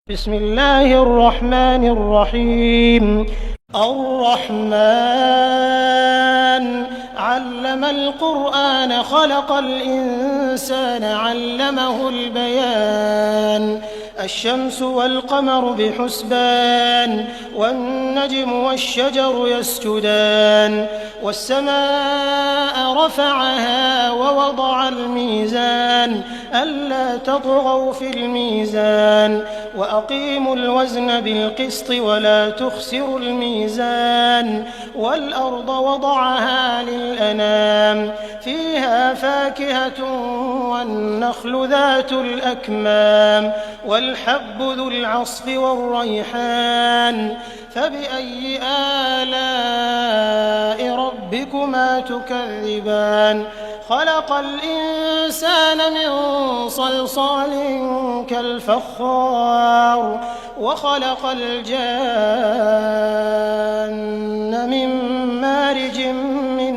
بسم الله الرحمن الرحيم. الرحمن علم القرآن خلق الإنسان علمه البيان. الشمس والقمر بحسبان والنجم والشجر يسجدان والسماء رفعها ووضع الميزان ألا تطغوا في الميزان وأقيموا الوزن بالقسط ولا تخسروا الميزان والأرض وضعها للأنام فيها فاكهة والنخل ذات الأكمام والحب ذو العصف والريحان فبأي آلاء ربكما تكذبان. خلق الإنسان من صلصال كالفخار وخلق الجان من مارج من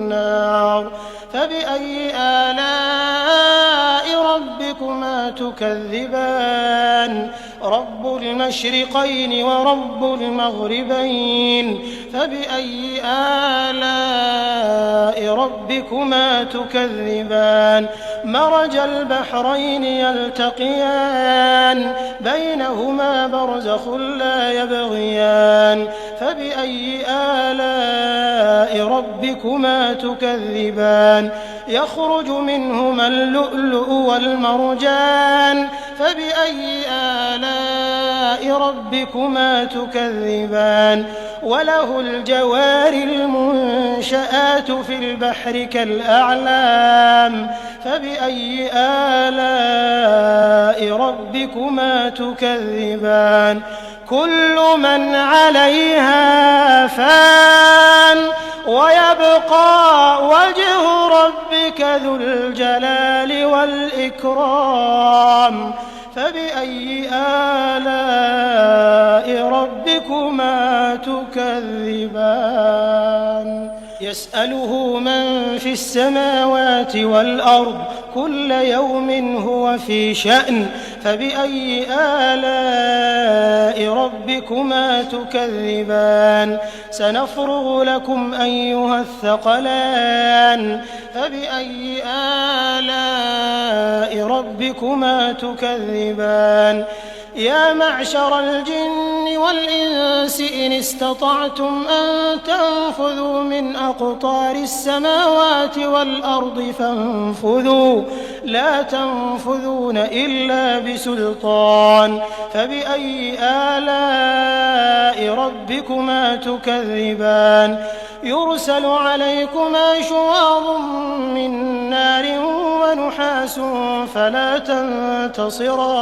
نار فبأي آلاء ربكما تكذبان. رب المشرقين ورب المغربين فبأي آلاء ربكما تكذبان. مرج البحرين يلتقيان بينهما برزخ لا يبغيان فبأي آلاء ربكما تكذبان. يخرج منهما اللؤلؤ والمرجان فبأي آلاء ربكما تكذبان. وله الجوار المنشآت في البحر كالأعلام فبأي آلاء ربكما تكذبان. كل من عليها فان ويبقى وجه ربك ذو الجلال والإكرام فبأي آلاء ربكما تكذبان. يسأله من في السماوات والأرض كل يوم هو في شأن فبأي آلاء ربكما تكذبان. سنفرغ لكم أيها الثقلان فبأي آلاء ربكما تكذبان. يا معشر الجن والإنس إن استطعتم أن تنفذوا من أقطار السماوات والأرض فانفذوا لا تنفذون إلا بسلطان فبأي آلاء ربكما تكذبان. يرسل عليكما شواظ من نار ونحاس فلا تنتصران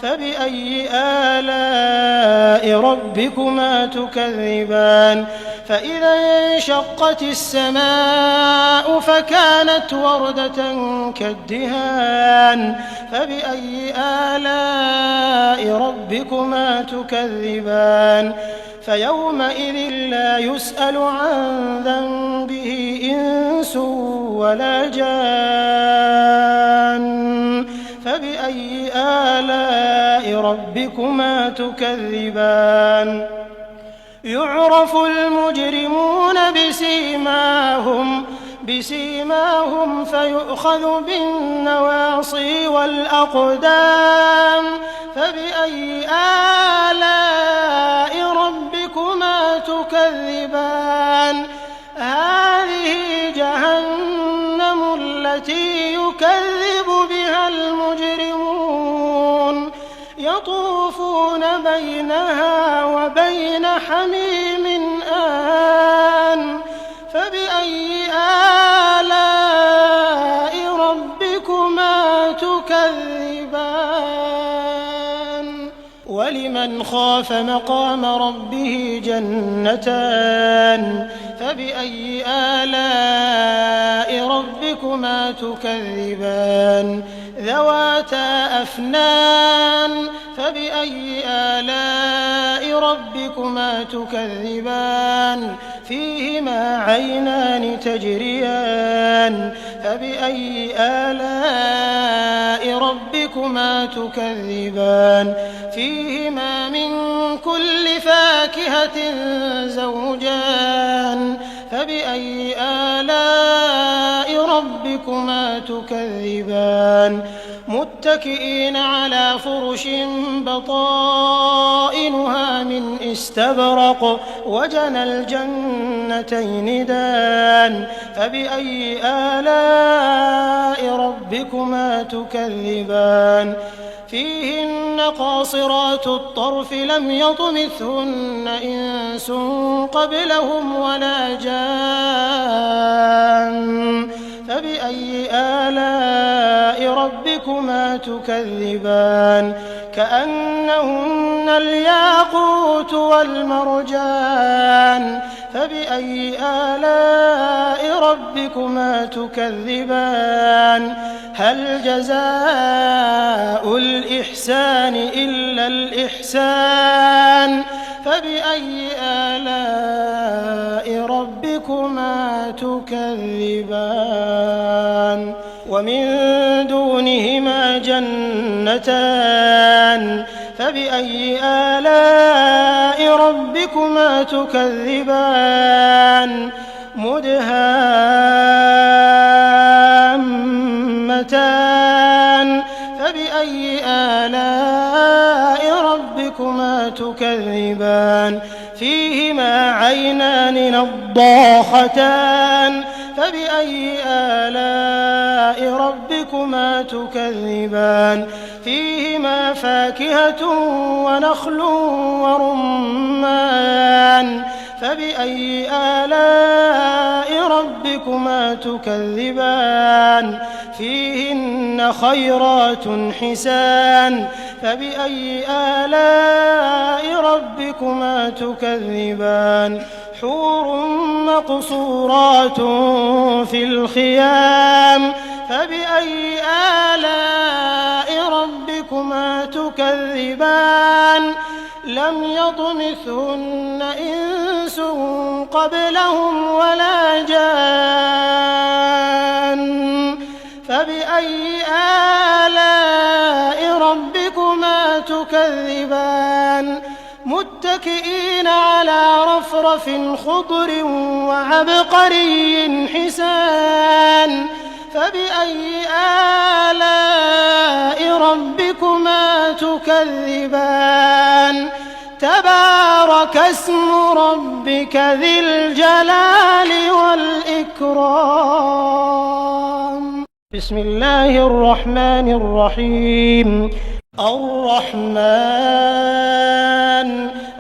فبأي آلاء ربكما تكذبان. فإذا انشقت السماء فكانت وردة كالدهان فبأي آلاء ربكما تكذبان. فيومئذ لا يسأل عن ذنبه إنس ولا جان فبأي آلاء ربكما تكذبان. يعرف المجرمون بسيماهم فيؤخذ بالنواصي والأقدام فبأي آلاء ربكما تكذبان. هذه جهنم التي يكذب بها المجرمون يطوفون بينها وبين حميم آن فبأي آلاء ربكما تكذبان. ولمن خاف مقام ربه جنتان فبأي آلاء ربكما تكذبان. ذواتا أفنان فبأي آلاء ربكما تكذبان فيهما عينان تجريان فبأي آلاء ربكما تكذبان فيهما من كل فاكهة زوجان فبأي آلاء ربكما تكذبان متكئين على فرش بطائنها من استبرق وجنى الجنتين دان فبأي آلاء ربكما تكذبان فيهن قاصرات الطرف لم يطمثهن إنس قبلهم ولا جان فبأي آلاء ربكما تكذبان كأنهن الياقوت والمرجان فبأي آلاء ربكما تكذبان هل جزاء الإحسان إلا الإحسان فبأي آلاء ربكما تكذبان ومن دونهما جنتان فبأي آلاء ربكما تكذبان مدهامتان فبأي آلاء ربكما تكذبان فيهما عينان نضاختان فبأي آلاء ربكما تكذبان فيهما فاكهة ونخل ورمان فبأي آلاء ربكما تكذبان فيهن خيرات حسان فبأي آلاء ربكما تكذبان حور مقصورات في الخيام فبأي آلاء ربكما تكذبان لم يطمثهن إنس قبلهم ولا جان فبأي آلاء ربكما تكذبان متكئين على رفرف خضر وعبقري حسان فبأي آلاء ربكما تكذبان تبارك اسم ربك ذي الجلال والإكرام بسم الله الرحمن الرحيم الرحمن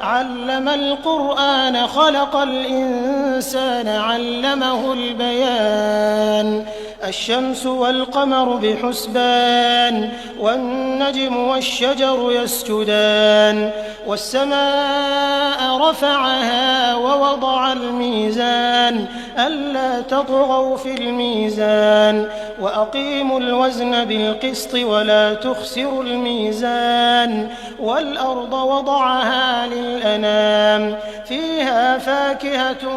علم القرآن خلق الإنسان علمه البيان الشمس والقمر بحسبان والنجم والشجر يسجدان والسماء رفعها ووضع الميزان ألا تطغوا في الميزان وأقيموا الوزن بالقسط ولا تخسروا الميزان والأرض وضعها للأنام فيها فاكهة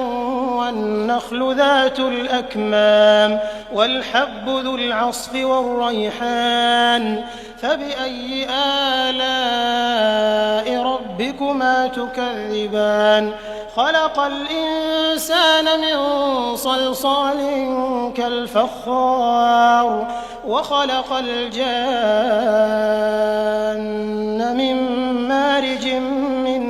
والنخل ذات الأكمام والحب ذو العصف والريحان فبأي آلاء ربكما تكذبان خلق الإنسان من صلصال كالفخار وخلق الجان من مارج من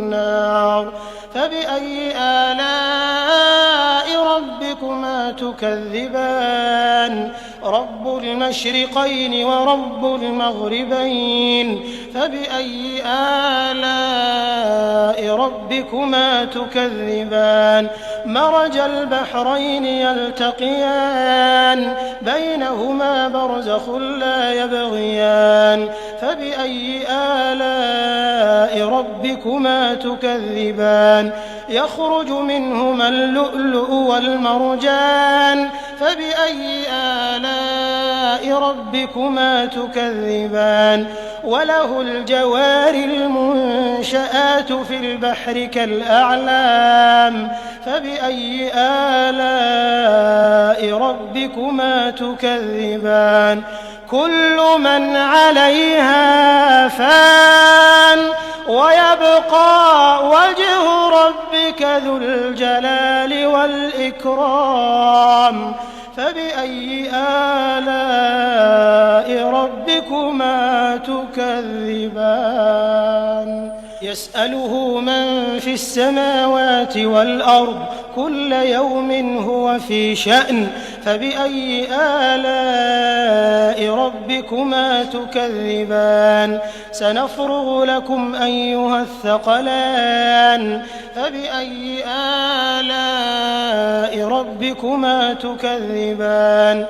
نار فبأي آلاء ربكما تكذبان رب المشرقين ورب المغربين فبأي آلاء ربكما تكذبان مرج البحرين يلتقيان بينهما برزخ لا يبغيان فبأي آلاء ربكما تكذبان يخرج منهما اللؤلؤ والمرجان فبأي آلاء ربكما تكذبان وله الجوار المنشآت في البحر كالأعلام فبأي آلاء ربكما تكذبان كل من عليها فان ويبقى وجه ربك ذو الجلال والإكرام فبأي آلاء ربكما تكذبان يسأله من في السماوات والأرض كل يوم هو في شأن فبأي آلاء ربكما تكذبان سنفرغ لكم أيها الثقلان فبأي آلاء ربكما تكذبان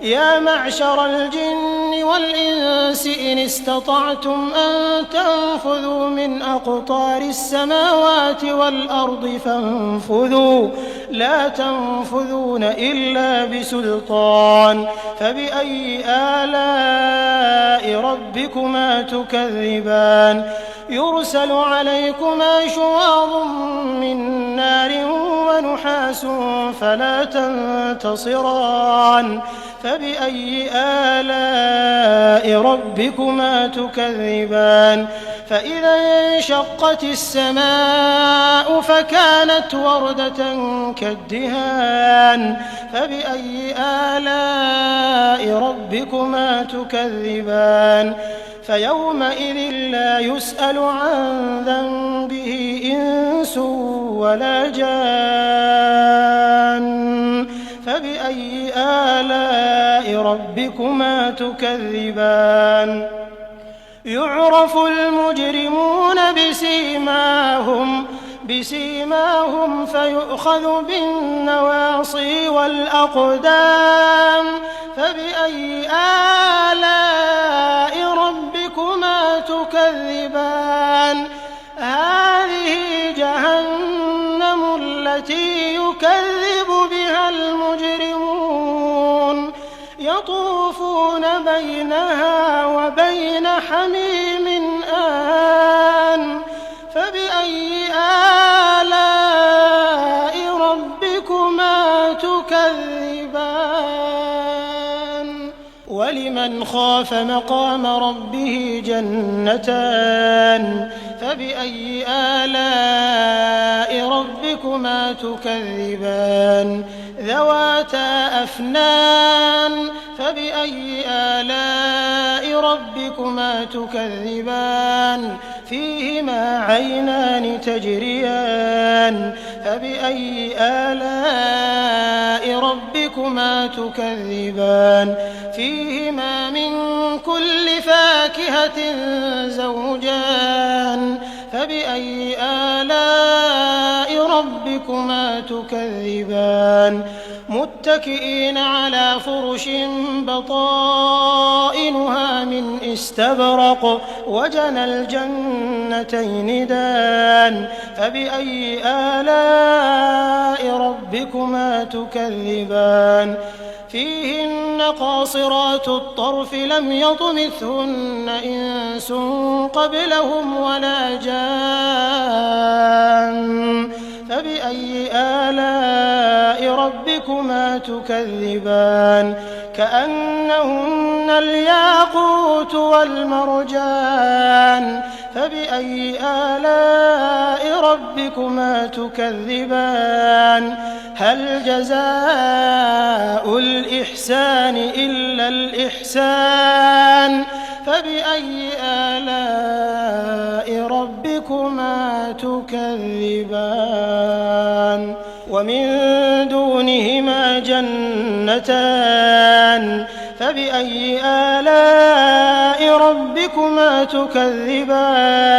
يا معشر الجن والإنس إن استطعتم أن تنفذوا من أقطار السماوات والأرض فانفذوا لا تنفذون إلا بسلطان فبأي آلاء ربكما تكذبان يرسل عليكما شواظ من نار ونحاس فلا تنتصران فبأي آلاء ربكما تكذبان فإذا انشقت السماء فكانت وردة كالدهان فبأي آلاء ربكما تكذبان فيومئذ لا يسأل عن ذنبه إنس ولا جان فبأي آلاء ربكما تكذبان يعرف المجرمون بسيماهم فيؤخذ بالنواصي والأقدام فبأي آلاء ربكما تكذبان هذه جهنم التي يكذب بها المجرمون يطوفون بينها وبين حميم آن فبأي آلاء ربكما تكذبان ولمن خاف مقام ربه جنتان فبأي آلاء ربكما تكذبان ذواتا أفنان فبأي آلاء ربكما تكذبان فيهما عينان تجريان فبأي آلاء ربكما تكذبان فيهما من كل فاكهة زوجان فبأي آلاء ربكما تكذبان متكئين على فرش بطائنها من استبرق وجنى الجنتين دان فبأي آلاء ربكما تكذبان فيهن قاصرات الطرف لم يطمثهن إنس قبلهم ولا جان فبأي آلاء ربكما تكذبان كأنهن الياقوت والمرجان فبأي آلاء ربكما تكذبان هل جزاء الإحسان إلا الإحسان فبأي آلاء ربكما تكذبان ومن دونهما جنتان فبأي آلاء ربكما تكذبان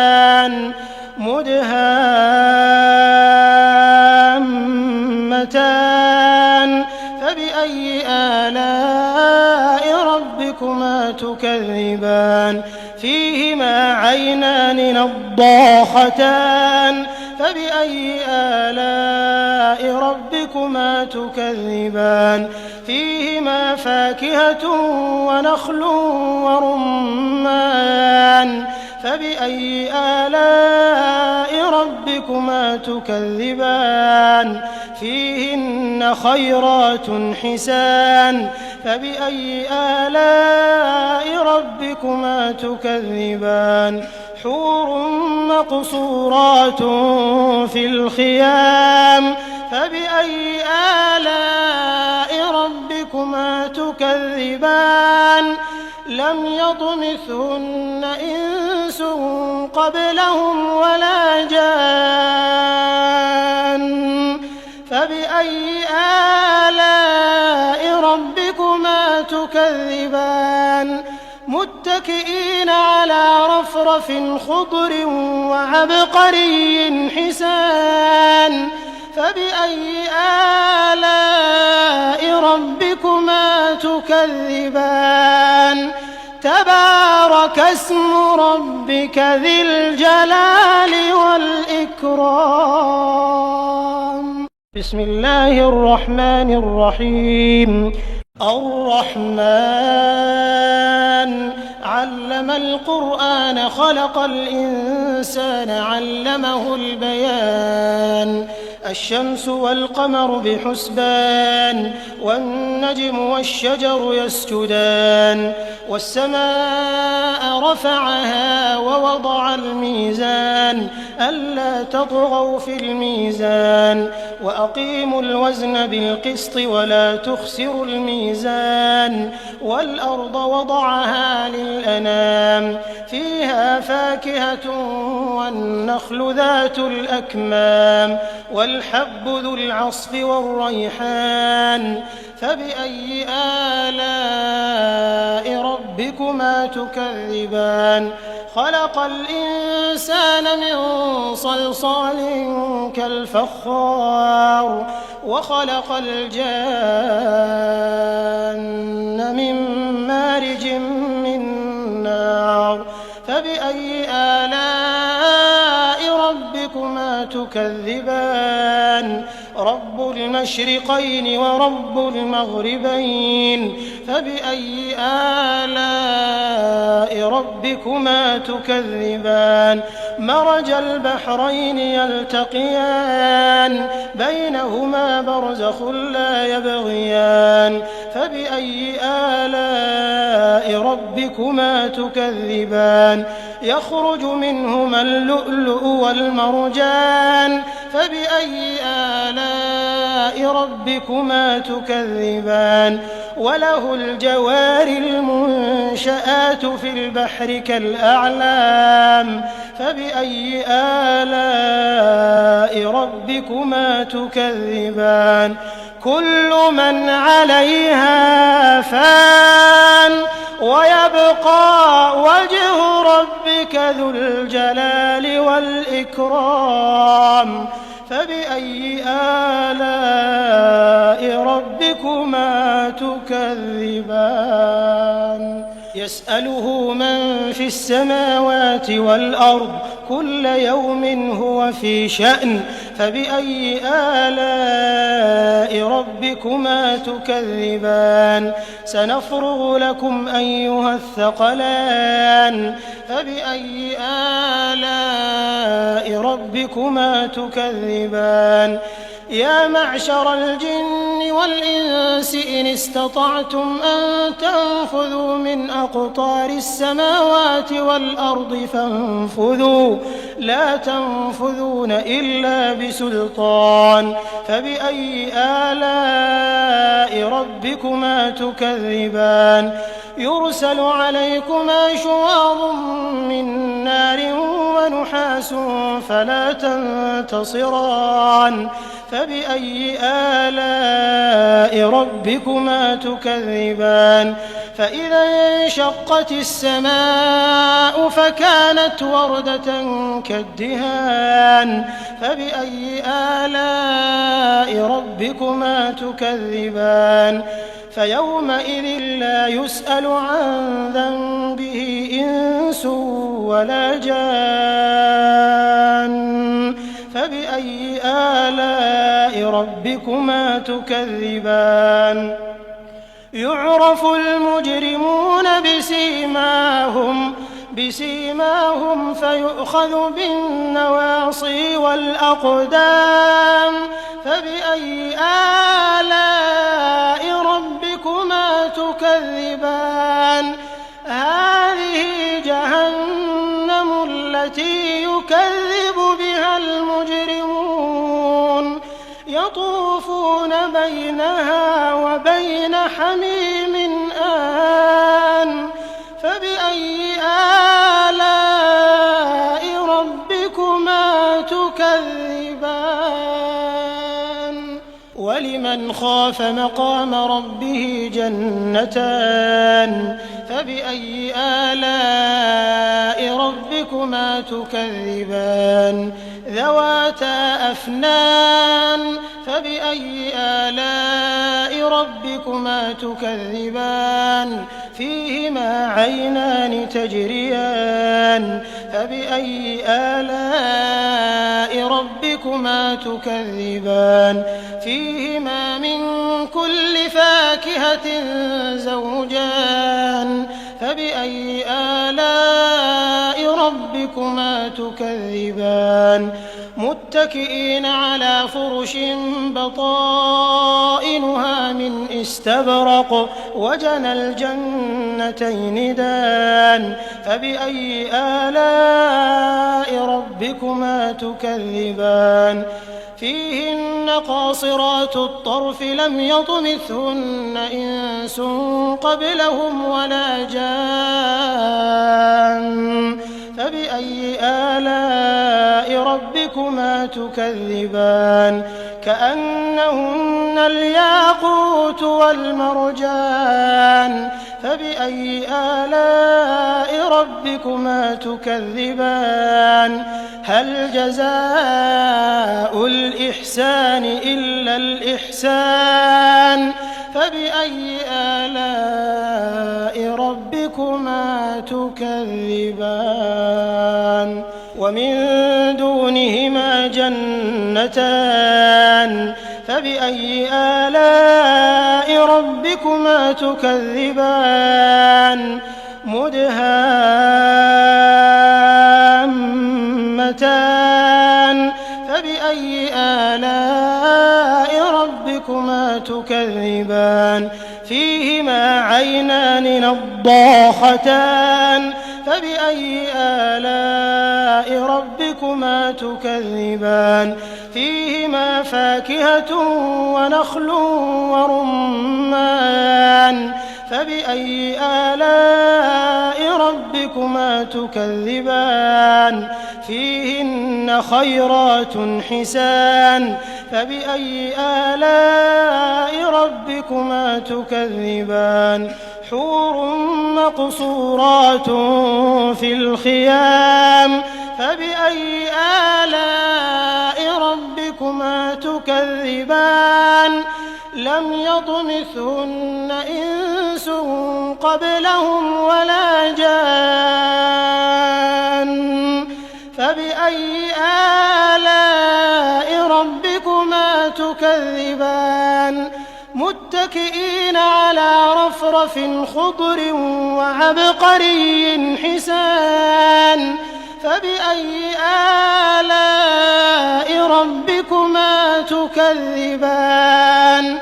مدهامتان فبأي آلاء ربكما تكذبان فيهما عينان نضاختان فبأي آلاء آلاء ربكما تكذبان فيهما فاكهة ونخل ورمان فبأي آلاء ربكما تكذبان فيهن خيرات حسان فبأي آلاء ربكما تكذبان حور مقصورات في الخيام فبأي آلاء ربكما تكذبان لم يطمثهن إنس قبلهم ولا جان فبأي آلاء ربكما تكذبان متكئين على رفرف خضر وعبقري حسان فبأي آلاء ربكما تكذبان تبارك اسم ربك ذي الجلال والإكرام بسم الله الرحمن الرحيم الرحمن علم القرآن خلق الإنسان علمه البيان الشمس والقمر بحسبان والنجم والشجر يسجدان والسماء رفعها ووضع الميزان ألا تطغوا في الميزان وأقيموا الوزن بالقسط ولا تخسروا الميزان والأرض وضعها للأنام فيها فاكهة والنخل ذات الأكمام والحب ذو العصف والريحان فبأي آلاء ربكما تكذبان خلق الإنسان من صلصال كالفخار وخلق الجان من مارج من نار فبأي آلاء ربكما تكذبان رب المشرقين ورب المغربين فبأي آلاء ربكما تكذبان مرج البحرين يلتقيان بينهما برزخ لا يبغيان فبأي آلاء ربكما تكذبان يخرج منهما اللؤلؤ والمرجان فبأي آلاء ربكما تكذبان وله الجوار المنشآت في البحر كالأعلام فبأي آلاء ربكما تكذبان كل من عليها فان ويبقى وجه ربك ذو الجلال والإكرام فبأي آلاء ربكما تكذبان يسأله من في السماوات والأرض كل يوم هو في شأن فبأي آلاء ربكما تكذبان سنفرغ لكم أيها الثقلان فبأي آلاء ربكما تكذبان يا معشر الجن والإنس إن استطعتم أن تنفذوا من أقطار السماوات والأرض فانفذوا لا تنفذون إلا بسلطان فبأي آلاء ربكما تكذبان يرسل عليكما شواظ من نار ونحاس فلا تنتصران فبأي آلاء ربكما تكذبان فإذا انشقت السماء فكانت وردة كالدهان فبأي آلاء ربكما تكذبان فيومئذ لا يسأل عن ذنبه إنس ولا جان فبأي آلاء ربكما تكذبان يعرف المجرمون بسيماهم فيؤخذ بالنواصي والأقدام فبأي آلاء ربكما تكذبان هذه جهنم التي يكذب بها المجرمون يطوفون بينها وبين حميم آن فبأي آلاء ربكما تكذبان ولمن خاف مقام ربه جنتان فبأي آلاء ربكما تكذبان ذواتا أفنان فبأي آلاء ربكما تكذبان فيهما عينان تجريان فبأي آلاء ربكما تكذبان فيهما من كل فاكهة زوجان فبأي آلاء ربكما تكذبان متكئين على فرش بطائنها من استبرق وجنى الجنتين دان فبأي آلاء ربكما تكذبان فيهن قاصرات الطرف لم يطمثهن إنس قبلهم ولا جان فبأي آلاء ربكما تكذبان كأنهن الياقوت والمرجان فبأي آلاء ربكما تكذبان هل جزاء الإحسان إلا الإحسان فبأي آلاء ربكما تكذبان ومن دونهما جنتان فبأي آلاء ربكما تكذبان مدهامتان فبأي آلاء ربكما تكذبان فيهما عينان نضاختان فبأي آلاء ربكما تكذبان فيهما فاكهة ونخل ورمان فبأي آلاء ربكما تكذبان فيهن خيرات حسان فبأي آلاء ربكما تكذبان حور مقصورات في الخيام فبأي آلاء ربكما تكذبان لم يطمثهن إنس قبلهم ولا جان فبأي آلاء ربكما تكذبان متكئين على رفرف خضر وعبقري حسان فبأي آلاء ربكما تكذبان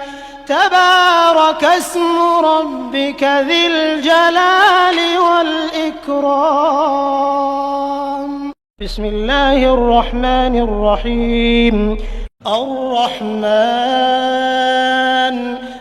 تبارك اسم ربك ذي الجلال والإكرام بسم الله الرحمن الرحيم الرحمن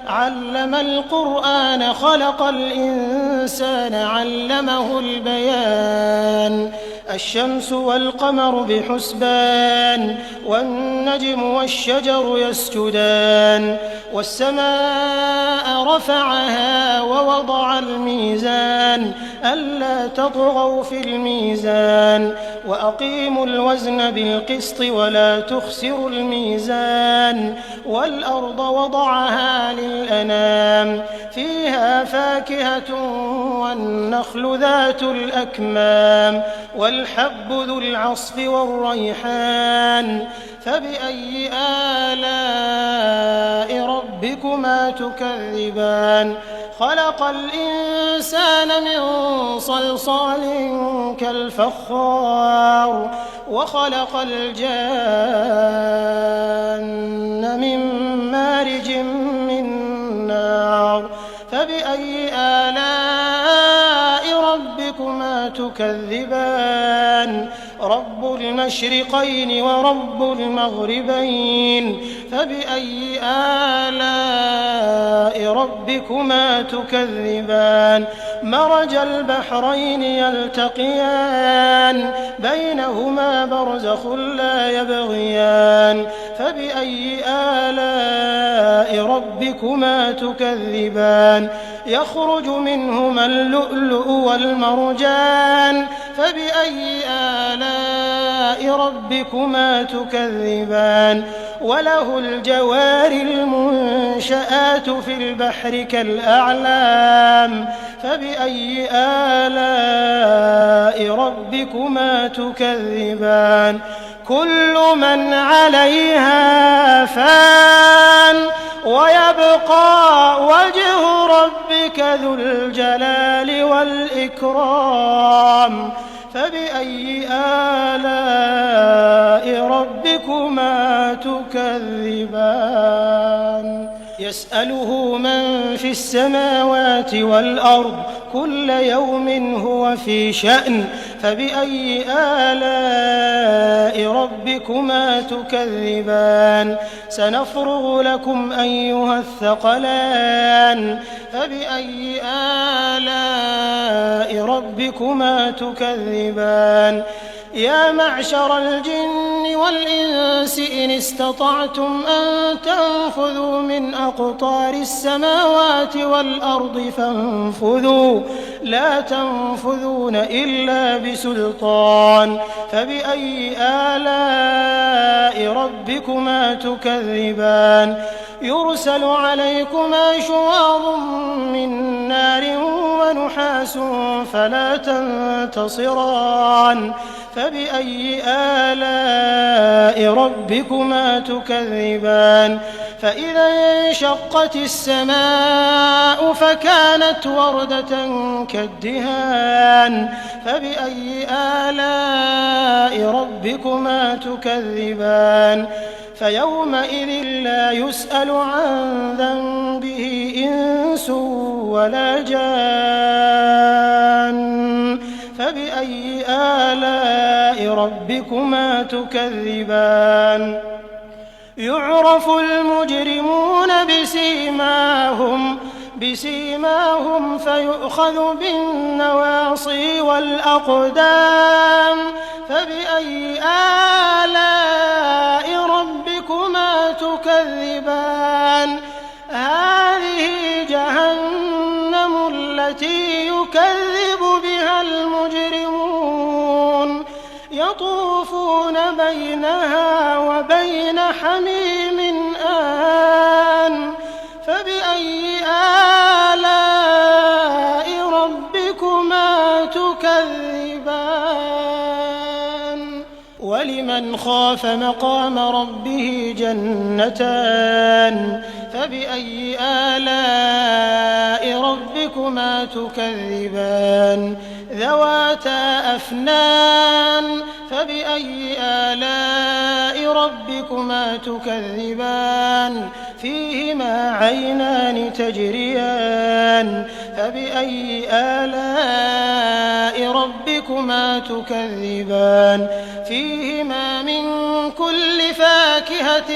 علم القرآن خلق الإنسان علمه البيان الشمس والقمر بحسبان والنجم والشجر يسجدان والسماء رفعها ووضع الميزان ألا تطغوا في الميزان وأقيموا الوزن بالقسط ولا تخسروا الميزان والأرض وضعها للأنام فيها فاكهة والنخل ذات الأكمام والحب ذو العصف والريحان فبأي آلاء ربكما تكذبان خلق الإنسان من صلصال كالفخار وخلق الجان من مارج من نار فبأي آلاء ربكما تكذبان رب المشرقين ورب المغربين فبأي آلاء ربكما تكذبان مرج البحرين يلتقيان بينهما برزخ لا يبغيان فبأي آلاء ربكما تكذبان يخرج منهما اللؤلؤ والمرجان فبأي آلاء ربكما تكذبان وله الجوار المنشآت في البحر كالأعلام فبأي آلاء ربكما تكذبان كل من عليها فان ويبقى وجه ربك ذو الجلال والإكرام فبأي آلاء ربكما تكذبان يسأله من في السماوات والأرض كل يوم هو في شأن فبأي آلاء ربكما تكذبان سنفرغ لكم أيها الثقلان فبأي آلاء ربكما تكذبان يا معشر الجن والإنس إن استطعتم أن تنفذوا من أقطار السماوات والأرض فانفذوا لا تنفذون إلا بسلطان فبأي آلاء ربكما تكذبان يرسل عليكما شواظ من نار ونحاس فلا تنتصران فبأي آلاء ربكما تكذبان فإذا انشقت السماء فكانت وردة كالدهان فبأي آلاء ربكما تكذبان فيومئذ لا يسأل عن ذنبه إنس ولا جان فبأي آلاء ربكما تكذبان يعرف المجرمون بسيماهم فيؤخذ بالنواصي والأقدام فبأي آلاء ربكما تكذبان هذه جهنم التي يكذب بها المجرمون يطوفون بينها وبين حميم آن فبأي آلاء ربكما تكذبان ولمن خاف مقام ربه جنتان فبأي آلاء ربكما تكذبان ذواتا أفنان فبأي آلاء ربكما تكذبان فيهما عينان تجريان فبأي آلاء ربكما تكذبان فيهما من كل فاكهة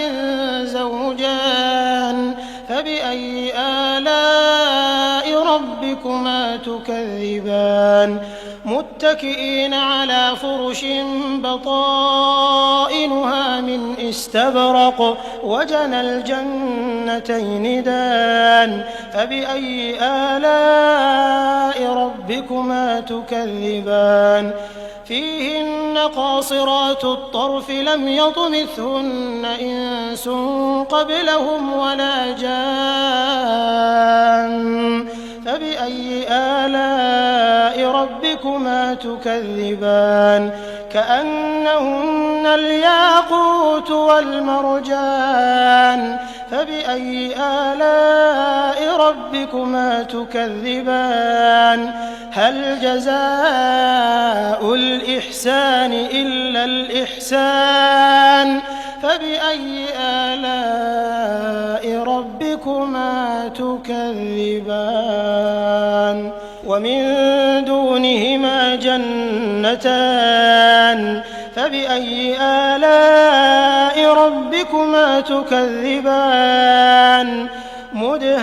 زوجان فبأي آلاء ربكما تكذبان متكئين على فرش بطائنها من استبرق وجنى الجنتين دان فبأي آلاء ربكما تكذبان فيهن قاصرات الطرف لم يطمثهن إنس قبلهم ولا جان فبأي آلاء ربكما تكذبان كأنهن الياقوت والمرجان فبأي آلاء ربكما تكذبان هل جزاء الإحسان إلا الإحسان فبأي آلاء ربكما تكذبان ومن دونهما جنتان فبأي آلاء ربكما تكذبان مدهامتان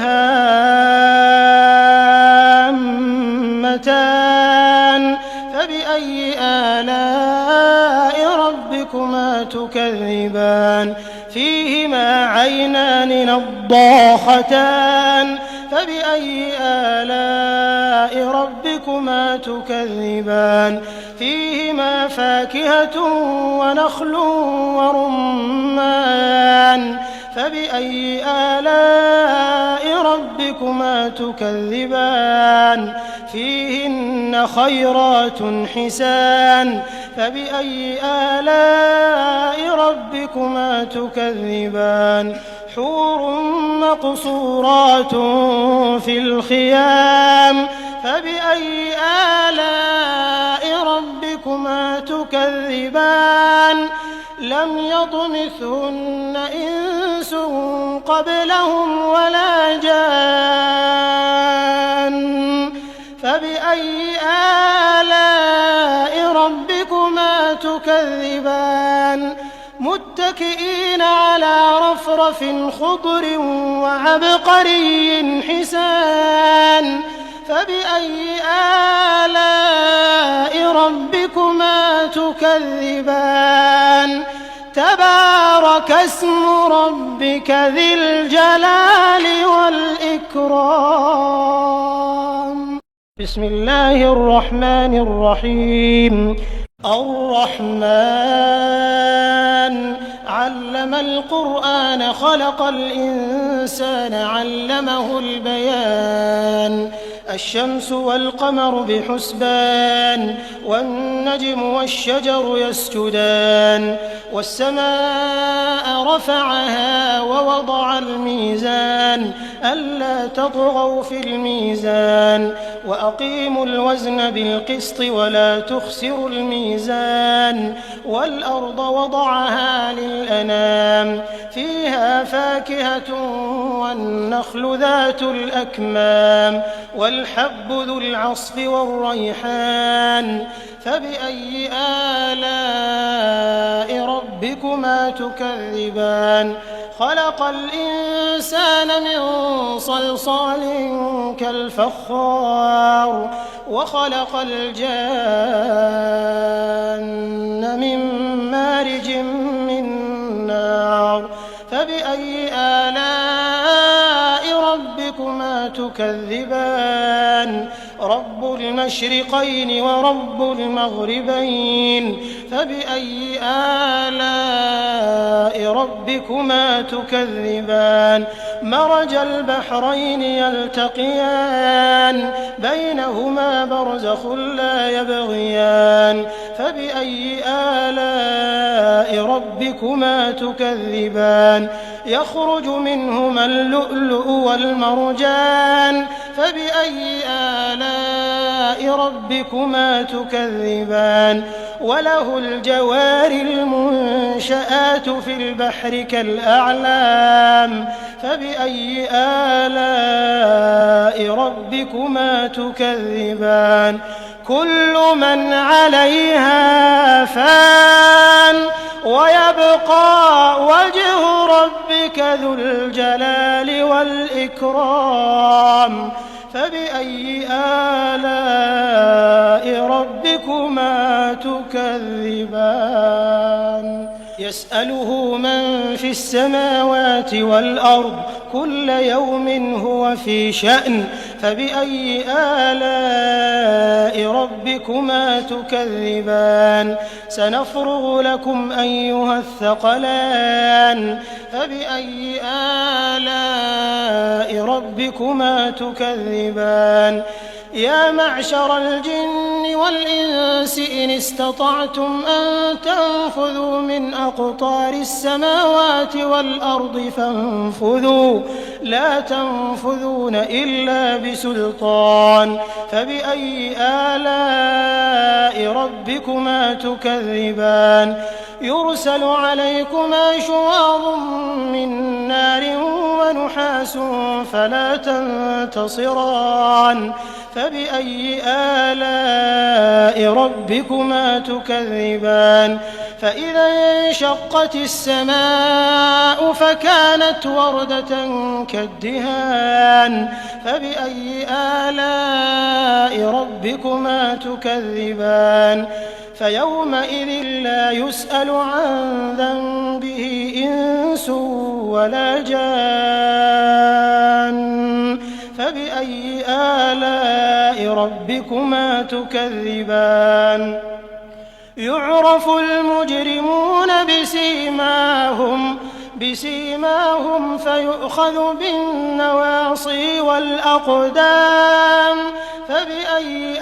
فبأي آلاء ربكما تكذبان فيهما عينان نضاختان فبأي آلاء ربكما تكذبان فيهما فاكهة ونخل ورمان فبأي آلاء ربكما تكذبان فيهن خيرات حسان فبأي آلاء ربكما تكذبان حور مقصورات في الخيام فبأي آلاء ربكما تكذبان لم يطمثهن إنس قبلهم ولا جان فبأي آلاء ربكما تكذبان متكئين على رفرف خضر وعبقري حسان فبأي آلاء ربكما تكذبان تبارك اسم ربك ذي الجلال والإكرام بسم الله الرحمن الرحيم الرحمن علم القرآن خلق الإنسان علمه البيان الشمس والقمر بحسبان والنجم والشجر يسجدان والسماء رفعها ووضع الميزان ألا تطغوا في الميزان وأقيموا الوزن بالقسط ولا تخسروا الميزان والأرض وضعها للأنام فيها فاكهة والنخل ذات الأكمام والحب ذو العصف والريحان فبأي آلاء ربكما تكذبان خلق الإنسان من صلصال كالفخار وخلق الجان من مارج من نار فبأي آلاء ربكما تكذبان رب المشرقين ورب المغربين فبأي آلاء ربكما تكذبان مرج البحرين يلتقيان بينهما برزخ لا يبغيان فبأي آلاء ربكما تكذبان يخرج منهما اللؤلؤ والمرجان فبأي آلاء ربكما تكذبان وله الجوار المنشآت في البحر كالأعلام فبأي آلاء ربكما تكذبان كل من عليها فان ويبقى وجه ربك ذو الجلال والإكرام فبأي آلاء ربكما تكذبان يسأله من في السماوات والأرض كل يوم هو في شأن فبأي آلاء ربكما تكذبان سنفرغ لكم أيها الثقلان فبأي آلاء ربكما تكذبان يا معشر الجن والإنس إن استطعتم أن تنفذوا من أقطار السماوات والأرض فانفذوا لا تنفذون إلا بسلطان فبأي آلاء ربكما تكذبان يرسل عليكما شواظ من نار ونحاس فلا تنتصران فبأي آلاء ربكما تكذبان فإذا انشقت السماء فكانت وردة كالدهان فبأي آلاء ربكما تكذبان فيومئذ لا يسأل عن ذنبه إنس ولا جان فبأي آلاء ربكما تكذبان يعرف المجرمون بسيماهم فيؤخذ بالنواصي والأقدام فبأي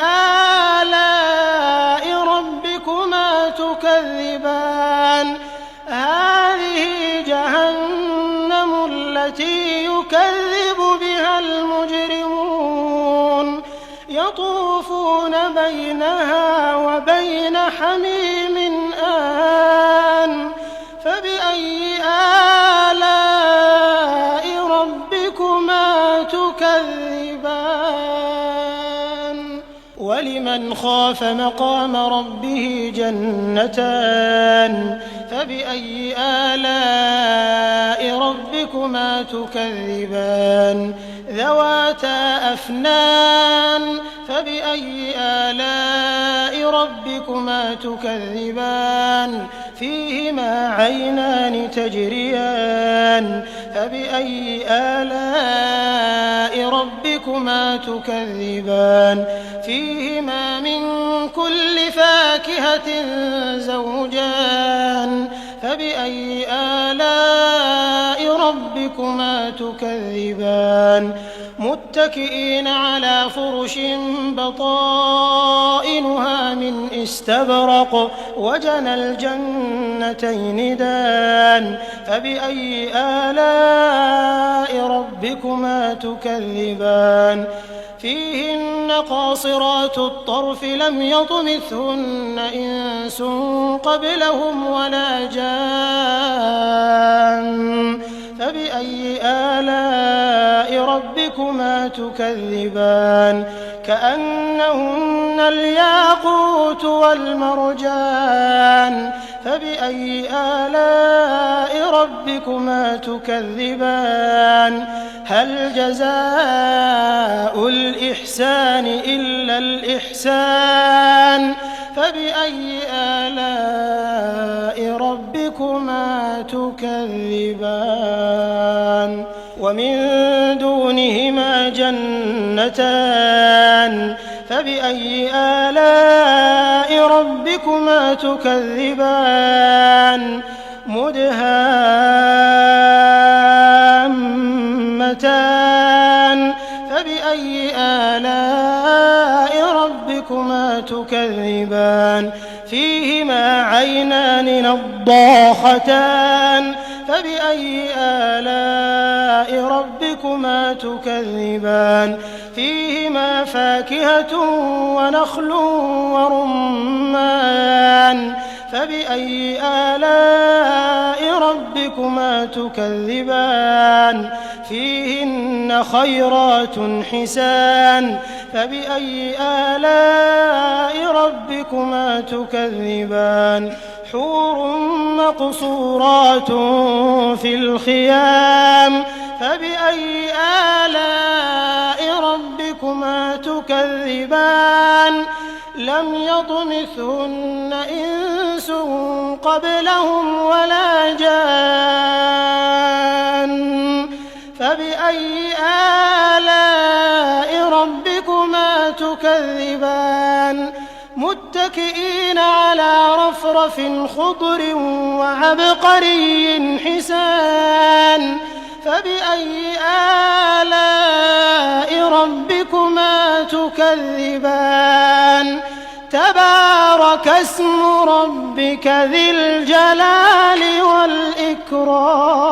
آلاء ربكما تكذبان هذه جهنم التي يكذب بها المجرمون يطوفون بينها وبين حميم آن فبأي آلاء ربكما تكذبان ولمن خاف مقام ربه جنتان فبأي آلاء ربكما تكذبان ذواتا أفنان فبأي آلاء ربكما تكذبان فيهما عينان تجريان فبأي آلاء ربكما تكذبان فيهما من كل فاكهة زوجان فبأي آلاء ربكما تكذبان متكئين على فرش بطائنها من استبرق وجنى الجنتين دان فبأي آلاء ربكما تكذبان فيهن قاصرات الطرف لم يطمثهن إنس قبلهم ولا جان فبأي آلاء ربكما تكذبان كأنهن الياقوت والمرجان فبأي آلاء ربكما تكذبان هل جزاء الإحسان إلا الإحسان فبأي آلاء ربكما تكذبان ومن دونهما جنتان فبأي آلاء ربكما تكذبان مدهامتان فبأي آلاء ربكما تكذبان فيهما عينان نضاختان فبأي آلاء ربكما تكذبان فيهما فاكهة ونخل ورمان فبأي آلاء ربكما تكذبان فيهن خيرات حسان فبأي آلاء ربكما تكذبان حور مقصورات في الخيام فبأي آلاء ربكما تكذبان لم يطمثهن إنس قبلهم ولا جان فبأي آلاء ربكما تكذبان متكئين على رفرف خضر وعبقري حسان فبأي آلاء ربكما تكذبان تكذبان تبارك اسم ربك ذي الجلال والإكرام